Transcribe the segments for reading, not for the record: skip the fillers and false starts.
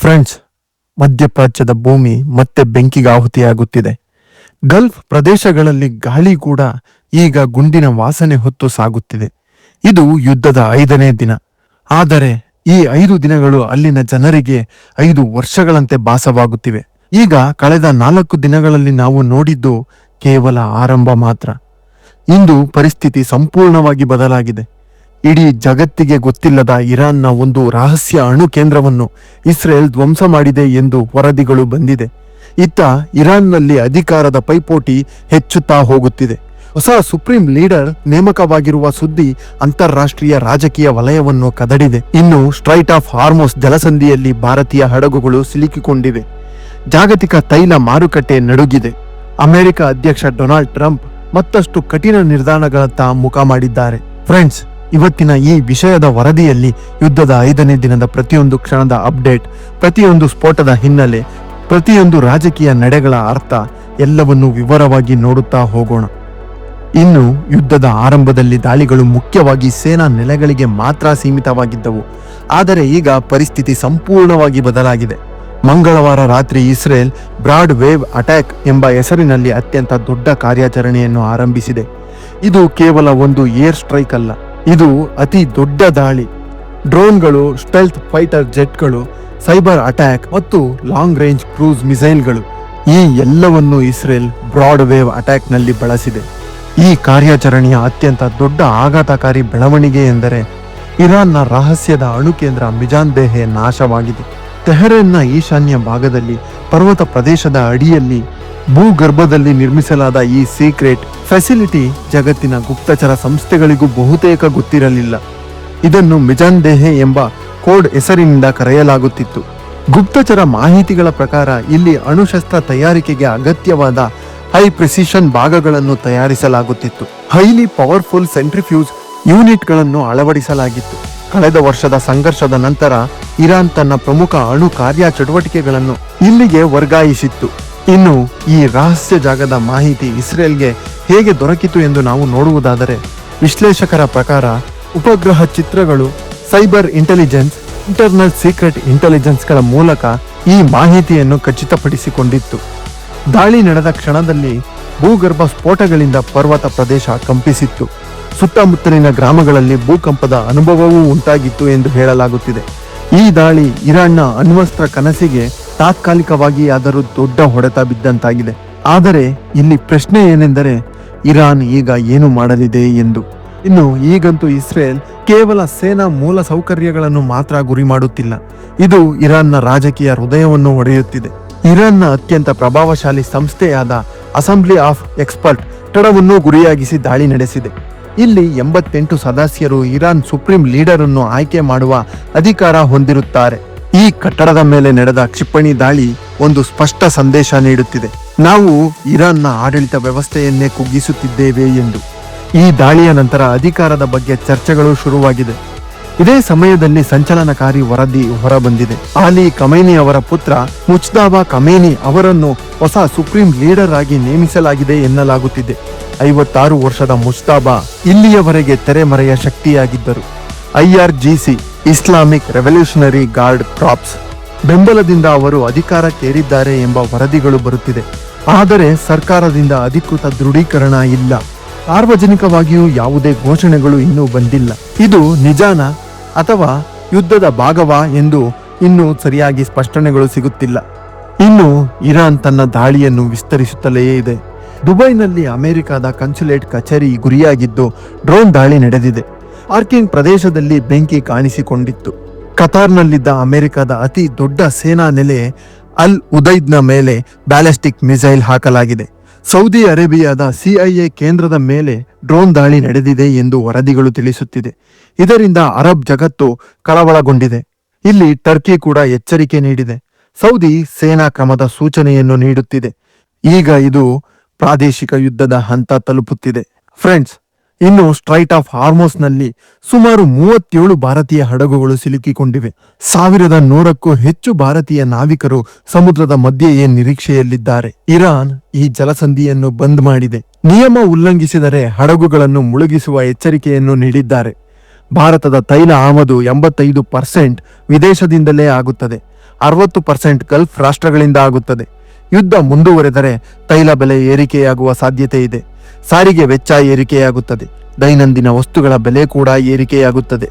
Friends, ಮಧ್ಯಪ್ರಾಚ್ಯದ ಭೂಮಿ ಮತ್ತೆ ಬೆಂಕಿಗೆ ಆಹುತಿಯಾಗುತ್ತಿದೆ. ಗಲ್ಫ್ ಪ್ರದೇಶಗಳಲ್ಲಿ ಗಾಳಿ ಕೂಡ ಈಗ ಗುಂಡಿನ ವಾಸನೆ ಹೊತ್ತು ಸಾಗುತ್ತಿದೆ. ಇದು ಯುದ್ಧದ 5ನೇ ದಿನ. ಆದರೆ ಈ 5 ದಿನಗಳು ಅಲ್ಲಿನ ಜನರಿಗೆ 5 ವರ್ಷಗಳಂತೆ ಭಾಸವಾಗುತ್ತಿವೆ. ಈಗ ಕಳೆದ 4 ದಿನಗಳಲ್ಲಿ ನಾವು ನೋಡಿದ್ದು ಕೇವಲ ಆರಂಭ ಮಾತ್ರ. ಇಂದು ಪರಿಸ್ಥಿತಿ ಸಂಪೂರ್ಣವಾಗಿ ಬದಲಾಗಿದೆ. ಇಡೀ ಜಗತ್ತಿಗೆ ಗೊತ್ತಿಲ್ಲದ ಇರಾನ್ನ ಒಂದು ರಹಸ್ಯ ಅಣು ಕೇಂದ್ರವನ್ನು ಇಸ್ರೇಲ್ ಧ್ವಂಸ ಮಾಡಿದೆ ಎಂದು ವರದಿಗಳು ಬಂದಿದೆ. ಇತ್ತ ಇರಾನ್ನಲ್ಲಿ ಅಧಿಕಾರದ ಪೈಪೋಟಿ ಹೆಚ್ಚುತ್ತಾ ಹೋಗುತ್ತಿದೆ. ಹೊಸ ಸುಪ್ರೀಂ ಲೀಡರ್ ನೇಮಕವಾಗಿರುವ ಸುದ್ದಿ ಅಂತಾರಾಷ್ಟ್ರೀಯ ರಾಜಕೀಯ ವಲಯವನ್ನು ಕದಡಿದೆ. ಇನ್ನು ಸ್ಟ್ರೈಟ್ ಆಫ್ ಹಾರ್ಮೋಸ್ ಜಲಸಂಧಿಯಲ್ಲಿ ಭಾರತೀಯ ಹಡಗುಗಳು ಸಿಲುಕಿಕೊಂಡಿವೆ. ಜಾಗತಿಕ ತೈಲ ಮಾರುಕಟ್ಟೆ ನಡುಗಿದೆ. ಅಮೆರಿಕ ಅಧ್ಯಕ್ಷ ಡೊನಾಲ್ಡ್ ಟ್ರಂಪ್ ಮತ್ತಷ್ಟು ಕಠಿಣ ನಿರ್ಧಾರಗಳತ್ತ ಮುಖ ಮಾಡಿದ್ದಾರೆ. ಫ್ರೆಂಡ್ಸ್, ಇವತ್ತಿನ ಈ ವಿಷಯದ ವರದಿಯಲ್ಲಿ ಯುದ್ಧದ 5ನೇ ದಿನದ ಪ್ರತಿಯೊಂದು ಕ್ಷಣದ ಅಪ್ಡೇಟ್, ಪ್ರತಿಯೊಂದು ಸ್ಫೋಟದ ಹಿನ್ನೆಲೆ, ಪ್ರತಿಯೊಂದು ರಾಜಕೀಯ ನಡೆಗಳ ಅರ್ಥ ಎಲ್ಲವನ್ನೂ ವಿವರವಾಗಿ ನೋಡುತ್ತಾ ಹೋಗೋಣ. ಇನ್ನು ಯುದ್ಧದ ಆರಂಭದಲ್ಲಿ ದಾಳಿಗಳು ಮುಖ್ಯವಾಗಿ ಸೇನಾ ನೆಲೆಗಳಿಗೆ ಮಾತ್ರ ಸೀಮಿತವಾಗಿದ್ದವು. ಆದರೆ ಈಗ ಪರಿಸ್ಥಿತಿ ಸಂಪೂರ್ಣವಾಗಿ ಬದಲಾಗಿದೆ. ಮಂಗಳವಾರ ರಾತ್ರಿ ಇಸ್ರೇಲ್ ಬ್ರಾಡ್ ವೇವ್ ಅಟ್ಯಾಕ್ ಎಂಬ ಹೆಸರಿನಲ್ಲಿ ಅತ್ಯಂತ ದೊಡ್ಡ ಕಾರ್ಯಾಚರಣೆಯನ್ನು ಆರಂಭಿಸಿದೆ. ಇದು ಕೇವಲ ಒಂದು ಏರ್ ಸ್ಟ್ರೈಕ್ ಅಲ್ಲ, ಇದು ಅತಿ ದೊಡ್ಡ ದಾಳಿ. ಡ್ರೋನ್ಗಳು, ಸ್ಟೆಲ್ತ್ ಫೈಟರ್ ಜೆಟ್ಗಳು, ಸೈಬರ್ ಅಟ್ಯಾಕ್ ಮತ್ತು ಲಾಂಗ್ ರೇಂಜ್ ಕ್ರೂಸ್ ಮಿಸೈಲ್ಗಳು, ಈ ಎಲ್ಲವನ್ನು ಇಸ್ರೇಲ್ ಬ್ರಾಡ್ ವೇವ್ ಅಟ್ಯಾಕ್ನಲ್ಲಿ ಬಳಸಿದೆ. ಈ ಕಾರ್ಯಾಚರಣೆಯ ಅತ್ಯಂತ ದೊಡ್ಡ ಆಘಾತಕಾರಿ ಬೆಳವಣಿಗೆ ಎಂದರೆ ಇರಾನ್ನ ರಹಸ್ಯದ ಅಣುಕೇಂದ್ರ ಮಿಜಾನ್ದೇಹೆ ನಾಶವಾಗಿದೆ. ತೆಹರಾನ್ನ ಈಶಾನ್ಯ ಭಾಗದಲ್ಲಿ ಪರ್ವತ ಪ್ರದೇಶದ ಅಡಿಯಲ್ಲಿ ಭೂಗರ್ಭದಲ್ಲಿ ನಿರ್ಮಿಸಲಾದ ಈ ಸೀಕ್ರೆಟ್ ಫೆಸಿಲಿಟಿ ಜಗತ್ತಿನ ಗುಪ್ತಚರ ಸಂಸ್ಥೆಗಳಿಗೂ ಬಹುತೇಕ ಗೊತ್ತಿರಲಿಲ್ಲ. ಇದನ್ನು ಮಿಜಾನ್ದೇಹೆ ಎಂಬ ಕೋಡ್ ಹೆಸರಿನಿಂದ ಕರೆಯಲಾಗುತ್ತಿತ್ತು. ಗುಪ್ತಚರ ಮಾಹಿತಿಗಳ ಪ್ರಕಾರ ಇಲ್ಲಿ ಅಣುಶಸ್ತ್ರ ತಯಾರಿಕೆಗೆ ಅಗತ್ಯವಾದ ಹೈ ಪ್ರಿಸಿಷನ್ ಭಾಗಗಳನ್ನು ತಯಾರಿಸಲಾಗುತ್ತಿತ್ತು. ಹೈಲಿ ಪವರ್ಫುಲ್ ಸೆಂಟ್ರಿಫ್ಯೂಸ್ ಯೂನಿಟ್ಗಳನ್ನು ಅಳವಡಿಸಲಾಗಿತ್ತು. ಕಳೆದ ವರ್ಷದ ಸಂಘರ್ಷದ ನಂತರ ಇರಾನ್ ತನ್ನ ಪ್ರಮುಖ ಅಣು ಕಾರ್ಯ ಚಟುವಟಿಕೆಗಳನ್ನು ಇಲ್ಲಿಗೆ ವರ್ಗಾಯಿಸಿತ್ತು. ಇನ್ನು ಈ ರಹಸ್ಯ ಜಾಗದ ಮಾಹಿತಿ ಇಸ್ರೇಲ್ಗೆ ಹೇಗೆ ದೊರಕಿತು ಎಂದು ನಾವು ನೋಡುವುದಾದರೆ, ವಿಶ್ಲೇಷಕರ ಪ್ರಕಾರ ಉಪಗ್ರಹ ಚಿತ್ರಗಳು, ಸೈಬರ್ ಇಂಟೆಲಿಜೆನ್ಸ್, ಇಂಟರ್ನಲ್ ಸೀಕ್ರೆಟ್ ಇಂಟೆಲಿಜೆನ್ಸ್ಗಳ ಮೂಲಕ ಈ ಮಾಹಿತಿಯನ್ನು ಖಚಿತಪಡಿಸಿಕೊಂಡಿತ್ತು. ದಾಳಿ ನಡೆದ ಕ್ಷಣದಲ್ಲಿ ಭೂಗರ್ಭ ಸ್ಫೋಟಗಳಿಂದ ಪರ್ವತ ಪ್ರದೇಶ ಕಂಪಿಸಿತ್ತು. ಸುತ್ತಮುತ್ತಲಿನ ಗ್ರಾಮಗಳಲ್ಲಿ ಭೂಕಂಪದ ಅನುಭವವೂ ಉಂಟಾಗಿತ್ತು ಎಂದು ಹೇಳಲಾಗುತ್ತಿದೆ. ಈ ದಾಳಿ ಇರಾನ್ನ ಅಣ್ವಸ್ತ್ರ ಕನಸಿಗೆ ತಾತ್ಕಾಲಿಕವಾಗಿ ಆದರೂ ದೊಡ್ಡ ಹೊಡೆತ ಬಿದ್ದಂತಾಗಿದೆ. ಆದರೆ ಇಲ್ಲಿ ಪ್ರಶ್ನೆ ಏನೆಂದರೆ, ಇರಾನ್ ಈಗ ಏನು ಮಾಡಲಿದೆ ಎಂದು. ಇನ್ನು ಈಗಂತೂ ಇಸ್ರೇಲ್ ಕೇವಲ ಸೇನಾ ಮೂಲ ಸೌಕರ್ಯಗಳನ್ನು ಮಾತ್ರ ಗುರಿ ಮಾಡುತ್ತಿಲ್ಲ, ಇದು ಇರಾನ್ನ ರಾಜಕೀಯ ಹೃದಯವನ್ನು ಒಡೆಯುತ್ತಿದೆ. ಇರಾನ್ನ ಅತ್ಯಂತ ಪ್ರಭಾವಶಾಲಿ ಸಂಸ್ಥೆಯಾದ ಅಸೆಂಬ್ಲಿ ಆಫ್ ಎಕ್ಸ್ಪರ್ಟ್ ಕಟ್ಟಡವನ್ನು ಗುರಿಯಾಗಿಸಿ ದಾಳಿ ನಡೆಸಿದೆ. ಇಲ್ಲಿ 88 ಸದಸ್ಯರು ಇರಾನ್ ಸುಪ್ರೀಂ ಲೀಡರ್ ಅನ್ನು ಆಯ್ಕೆ ಮಾಡುವ ಅಧಿಕಾರ ಹೊಂದಿರುತ್ತಾರೆ. ಈ ಕಟ್ಟಡದ ಮೇಲೆ ನಡೆದ ಕ್ಷಿಪಣಿ ದಾಳಿ ಒಂದು ಸ್ಪಷ್ಟ ಸಂದೇಶ ನೀಡುತ್ತಿದೆ: ನಾವು ಇರಾನ್ನ ಆಡಳಿತ ವ್ಯವಸ್ಥೆಯನ್ನೇ ಕುಗ್ಗಿಸುತ್ತಿದ್ದೇವೆ ಎಂದು. ಈ ದಾಳಿಯ ನಂತರ ಅಧಿಕಾರದ ಬಗ್ಗೆ ಚರ್ಚೆಗಳು ಶುರುವಾಗಿದೆ. ಇದೇ ಸಮಯದಲ್ಲಿ ಸಂಚಲನಕಾರಿ ವರದಿ ಹೊರಬಂದಿದೆ. ಆಲಿ ಖಮೇನಿ ಅವರ ಪುತ್ರ ಮುಜ್ತಬಾ ಖಮೇನಿ ಅವರನ್ನು ಹೊಸ ಸುಪ್ರೀಂ ಲೀಡರ್ ಆಗಿ ನೇಮಿಸಲಾಗಿದೆ ಎನ್ನಲಾಗುತ್ತಿದೆ. 56 ವರ್ಷದ ಮುಜ್ತಬಾ ಇಲ್ಲಿಯವರೆಗೆ ತೆರೆಮರೆಯ ಶಕ್ತಿಯಾಗಿದ್ದರು. IRGC Islamic revolutionary guard corps ಬೆಂಬಲದಿಂದ ಅವರು ಅಧಿಕಾರಕ್ಕೇರಿದ್ದಾರೆ ಎಂಬ ವರದಿಗಳು ಬರುತ್ತಿದೆ. ಆದರೆ ಸರ್ಕಾರದಿಂದ ಅಧಿಕೃತ ದೃಢೀಕರಣ ಇಲ್ಲ. ಸಾರ್ವಜನಿಕವಾಗಿಯೂ ಯಾವುದೇ ಘೋಷಣೆಗಳು ಇನ್ನೂ ಬಂದಿಲ್ಲ. ಇದು ನಿಜಾನ ಅಥವಾ ಯುದ್ಧದ ಭಾಗವಾ ಎಂದು ಇನ್ನೂ ಸರಿಯಾಗಿ ಸ್ಪಷ್ಟನೆಗಳು ಸಿಗುತ್ತಿಲ್ಲ. ಇನ್ನು ಇರಾನ್ ತನ್ನ ದಾಳಿಯನ್ನು ವಿಸ್ತರಿಸುತ್ತಲೇ ಇದೆ. ದುಬೈನಲ್ಲಿ ಅಮೆರಿಕದ ಕನ್ಸುಲೇಟ್ ಕಚೇರಿ ಗುರಿಯಾಗಿದ್ದು ಡ್ರೋನ್ ದಾಳಿ ನಡೆದಿದೆ. ಪಾರ್ಕಿಂಗ್ ಪ್ರದೇಶದಲ್ಲಿ ಬೆಂಕಿ ಕಾಣಿಸಿಕೊಂಡಿತ್ತು. ಕತಾರ್ನಲ್ಲಿದ್ದ ಅಮೆರಿಕದ ಅತಿ ದೊಡ್ಡ ಸೇನಾ ನೆಲೆ ಅಲ್ ಉದೈದ್ನ ಮೇಲೆ ಬ್ಯಾಲಿಸ್ಟಿಕ್ ಮಿಸೈಲ್ ಹಾಕಲಾಗಿದೆ. ಸೌದಿ ಅರೇಬಿಯಾದ CIA ಕೇಂದ್ರದ ಮೇಲೆ ಡ್ರೋನ್ ದಾಳಿ ನಡೆದಿದೆ ಎಂದು ವರದಿಗಳು ತಿಳಿಸುತ್ತಿದೆ. ಇದರಿಂದ ಅರಬ್ ಜಗತ್ತು ಕಳವಳಗೊಂಡಿದೆ. ಇಲ್ಲಿ ಟರ್ಕಿ ಕೂಡ ಎಚ್ಚರಿಕೆ ನೀಡಿದೆ. ಸೌದಿ ಸೇನಾ ಕ್ರಮದ ಸೂಚನೆಯನ್ನು ನೀಡುತ್ತಿದೆ. ಈಗ ಇದು ಪ್ರಾದೇಶಿಕ ಯುದ್ಧದ ಹಂತ ತಲುಪುತ್ತಿದೆ. ಫ್ರೆಂಡ್ಸ್, ಇನ್ನು ಸ್ಟ್ರೈಟ್ ಆಫ್ ಹಾರ್ಮೋಸ್ನಲ್ಲಿ ಸುಮಾರು 37 ಭಾರತೀಯ ಹಡಗುಗಳು ಸಿಲುಕಿಕೊಂಡಿವೆ. 1100ಕ್ಕೂ ಹೆಚ್ಚು ಭಾರತೀಯ ನಾವಿಕರು ಸಮುದ್ರದ ಮಧ್ಯೆಯೇ ನಿರೀಕ್ಷೆಯಲ್ಲಿದ್ದಾರೆ. ಇರಾನ್ ಈ ಜಲಸಂಧಿಯನ್ನು ಬಂದ್ ಮಾಡಿದೆ. ನಿಯಮ ಉಲ್ಲಂಘಿಸಿದರೆ ಹಡಗುಗಳನ್ನು ಮುಳುಗಿಸುವ ಎಚ್ಚರಿಕೆಯನ್ನು ನೀಡಿದ್ದಾರೆ. ಭಾರತದ ತೈಲ ಆಮದು 85% ವಿದೇಶದಿಂದಲೇ ಆಗುತ್ತದೆ. 60% ಗಲ್ಫ್ ರಾಷ್ಟ್ರಗಳಿಂದ ಆಗುತ್ತದೆ. ಯುದ್ಧ ಮುಂದುವರೆದರೆ ತೈಲ ಬೆಲೆ ಏರಿಕೆಯಾಗುವ ಸಾಧ್ಯತೆ ಇದೆ. ಸಾರಿಗೆ ವೆಚ್ಚ ಏರಿಕೆಯಾಗುತ್ತದೆ. ದೈನಂದಿನ ವಸ್ತುಗಳ ಬೆಲೆ ಕೂಡ ಏರಿಕೆಯಾಗುತ್ತದೆ.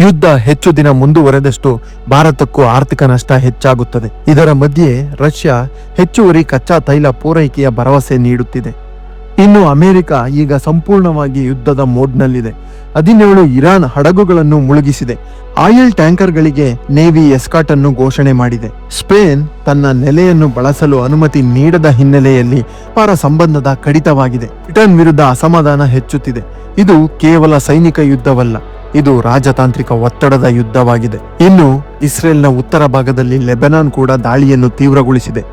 ಯುದ್ಧ ಹೆಚ್ಚು ದಿನ ಮುಂದುವರೆದಷ್ಟು ಭಾರತಕ್ಕೂ ಆರ್ಥಿಕ ನಷ್ಟ ಹೆಚ್ಚಾಗುತ್ತದೆ. ಇದರ ಮಧ್ಯೆ ರಷ್ಯಾ ಹೆಚ್ಚುವರಿ ಕಚ್ಚಾ ತೈಲ ಪೂರೈಕೆಯ ಭರವಸೆ ನೀಡುತ್ತಿದೆ. ಇನ್ನು ಅಮೆರಿಕ ಈಗ ಸಂಪೂರ್ಣವಾಗಿ ಯುದ್ಧದ ಮೋಡ್ನಲ್ಲಿದೆ. 17 ಇರಾನ್ ಹಡಗುಗಳನ್ನು ಮುಳುಗಿಸಿದೆ. ಆಯಿಲ್ ಟ್ಯಾಂಕರ್ಗಳಿಗೆ ನೇವಿ ಎಸ್ಕಾಟ್ ಅನ್ನು ಘೋಷಣೆ ಮಾಡಿದೆ. ಸ್ಪೇನ್ ತನ್ನ ನೆಲೆಯನ್ನು ಬಳಸಲು ಅನುಮತಿ ನೀಡದ ಹಿನ್ನೆಲೆಯಲ್ಲಿ ವ್ಯಾಪಾರ ಸಂಬಂಧದ ಕಡಿತವಾಗಿದೆ. ಬ್ರಿಟನ್ ವಿರುದ್ಧ ಅಸಮಾಧಾನ ಹೆಚ್ಚುತ್ತಿದೆ. ಇದು ಕೇವಲ ಸೈನಿಕ ಯುದ್ಧವಲ್ಲ, ಇದು ರಾಜತಾಂತ್ರಿಕ ಒತ್ತಡದ ಯುದ್ಧವಾಗಿದೆ. ಇನ್ನು ಇಸ್ರೇಲ್ನ ಉತ್ತರ ಭಾಗದಲ್ಲಿ ಲೆಬನಾನ್ ಕೂಡ ದಾಳಿಯನ್ನು ತೀವ್ರಗೊಳಿಸಿದೆ.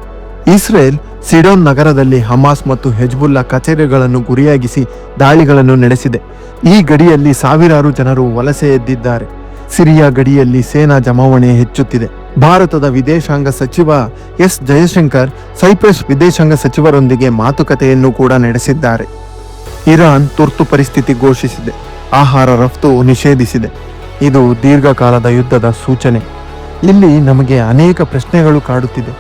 ಇಸ್ರೇಲ್ ಸಿಡೋನ್ ನಗರದಲ್ಲಿ ಹಮಾಸ್ ಮತ್ತು ಹೆಜ್ಬುಲ್ಲಾ ಕಚೇರಿಗಳನ್ನು ಗುರಿಯಾಗಿಸಿ ದಾಳಿಗಳನ್ನು ನಡೆಸಿದೆ. ಈ ಗಡಿಯಲ್ಲಿ ಸಾವಿರಾರು ಜನರು ವಲಸೆ ಎದ್ದಿದ್ದಾರೆ. ಸಿರಿಯಾ ಗಡಿಯಲ್ಲಿ ಸೇನಾ ಜಮಾವಣೆ ಹೆಚ್ಚುತ್ತಿದೆ. ಭಾರತದ ವಿದೇಶಾಂಗ ಸಚಿವ ಎಸ್ ಜಯಶಂಕರ್ ಸೈಪ್ರಸ್ ವಿದೇಶಾಂಗ ಸಚಿವರೊಂದಿಗೆ ಮಾತುಕತೆಯನ್ನು ಕೂಡ ನಡೆಸಿದ್ದಾರೆ. ಇರಾನ್ ತುರ್ತು ಪರಿಸ್ಥಿತಿ ಘೋಷಿಸಿದೆ. ಆಹಾರ ರಫ್ತು ನಿಷೇಧಿಸಿದೆ. ಇದು ದೀರ್ಘಕಾಲದ ಯುದ್ಧದ ಸೂಚನೆ. ಇಲ್ಲಿ ನಮಗೆ ಅನೇಕ ಪ್ರಶ್ನೆಗಳು ಕಾಡುತ್ತಿದೆ.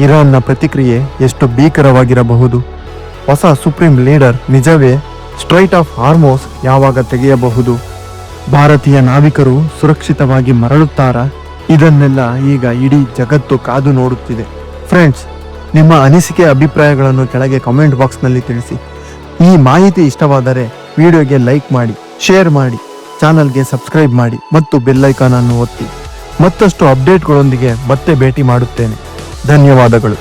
ಇರಾನ್ನ ಪ್ರತಿಕ್ರಿಯೆ ಎಷ್ಟು ಭೀಕರವಾಗಿರಬಹುದು? ಹೊಸ ಸುಪ್ರೀಂ ಲೀಡರ್ ನಿಜವೇ? ಸ್ಟ್ರೈಟ್ ಆಫ್ ಹಾರ್ಮೋಸ್ ಯಾವಾಗ ತೆಗೆಯಬಹುದು? ಭಾರತೀಯ ನಾವಿಕರು ಸುರಕ್ಷಿತವಾಗಿ ಮರಳುತ್ತಾರಾ? ಇದನ್ನೆಲ್ಲ ಈಗ ಇಡೀ ಜಗತ್ತು ಕಾದು ನೋಡುತ್ತಿದೆ. ಫ್ರೆಂಡ್ಸ್, ನಿಮ್ಮ ಅನಿಸಿಕೆ ಅಭಿಪ್ರಾಯಗಳನ್ನು ಕೆಳಗೆ ಕಾಮೆಂಟ್ ಬಾಕ್ಸ್ನಲ್ಲಿ ತಿಳಿಸಿ. ಈ ಮಾಹಿತಿ ಇಷ್ಟವಾದರೆ ವಿಡಿಯೋಗೆ ಲೈಕ್ ಮಾಡಿ, ಶೇರ್ ಮಾಡಿ, ಚಾನಲ್ಗೆ ಸಬ್ಸ್ಕ್ರೈಬ್ ಮಾಡಿ ಮತ್ತು ಬೆಲ್ ಐಕಾನ್ ಅನ್ನು ಒತ್ತಿ. ಮತ್ತಷ್ಟು ಅಪ್ಡೇಟ್ಗಳೊಂದಿಗೆ ಮತ್ತೆ ಭೇಟಿ ಮಾಡುತ್ತೇನೆ. ಧನ್ಯವಾದಗಳು.